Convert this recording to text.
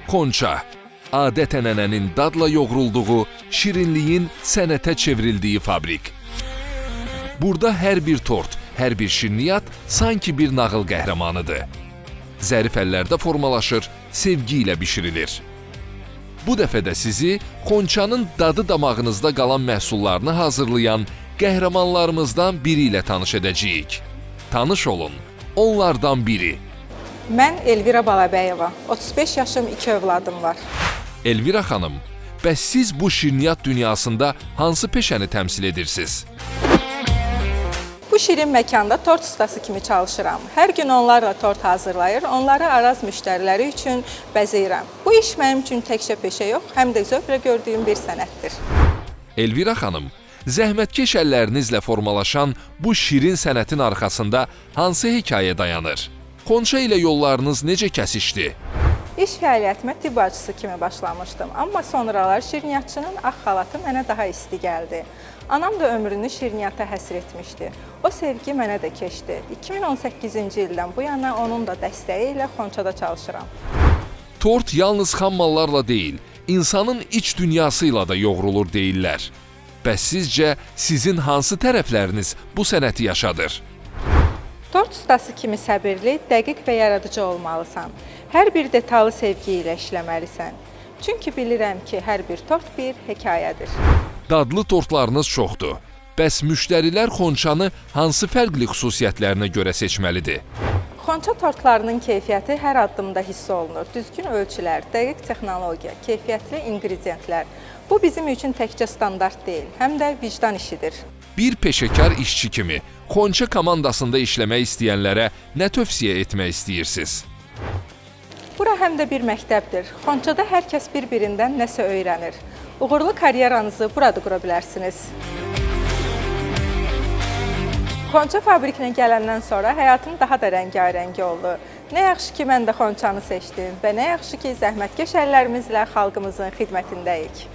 Xonça, adət-ənənənin dadla yoğrulduğu, şirinliyin sənətə çevrildiyi fabrik. Burada hər bir tort, hər bir şirniyyat sanki bir nağıl qəhrəmanıdır. Zərif əllərdə formalaşır, sevgi ilə bişirilir. Bu dəfə də sizi Xonçanın dadı damağınızda qalan məhsullarını hazırlayan qəhrəmanlarımızdan biri ilə tanış edəcəyik. Tanış olun, onlardan biri. Mən Elvira Balabəyova, 35 yaşım, 2 övladım var. Elvira xanım, bəs siz bu şirniyyat dünyasında hansı peşəni təmsil edirsiniz? Bu şirin məkanda tort ustası kimi çalışıram. Hər gün onlarla tort hazırlayır, onları araz müştəriləri üçün bəzəyirəm. Bu iş mənim üçün təkcə peşə yox, həm də zövqlə gördüyüm bir sənətdir. Elvira xanım, zəhmətkeş əllərinizlə formalaşan bu şirin sənətin arxasında hansı hekayə dayanır? Xonça ilə yollarınız necə kəsişdi? İş fəaliyyətimə tibb bacısı kimi başlamışdım, amma sonralar şirniyyatçının ağ xalatı mənə daha isti gəldi. Anam da ömrünü şirniyyata həsr etmişdi. O sevgi mənə də keçdi. 2018-ci ildən bu yana onun da dəstəyi ilə Xonçada çalışıram. Tort yalnız xam mallarla deyil, insanın iç dünyası ilə da yoğrulur deyirlər. Bəs sizcə sizin hansı tərəfləriniz bu sənəti yaşadır? Tort ustası kimi səbirli, dəqiq və yaradıcı olmalısan. Hər bir detalı sevgi ilə işləməlisən. Çünki bilirəm ki, hər bir tort bir hekayədir. Dadlı tortlarınız çoxdur. Bəs müştərilər Xonçanı hansı fərqli xüsusiyyətlərinə görə seçməlidir? Xonça tortlarının keyfiyyəti hər addımda hiss olunur. Düzgün ölçülər, dəqiq texnologiya, keyfiyyətli ingrediyentlər. Bu bizim üçün təkcə standart deyil, həm də vicdan işidir. Bir peşəkar işçi kimi Xonça komandasında işləmək istəyənlərə nə tövsiyə etmək istəyirsiniz? Bura həm də bir məktəbdir. Xonçada hər kəs bir-birindən nəsə öyrənir. Uğurlu karyeranızı burada qura bilərsiniz. Xonça fabrikinə gələndən sonra həyatım daha da rəngarəng oldu. Nə yaxşı ki, mən də Xonçanı seçdim və nə yaxşı ki, zəhmətkeş əllərimizlə xalqımızın xidmətindəyik.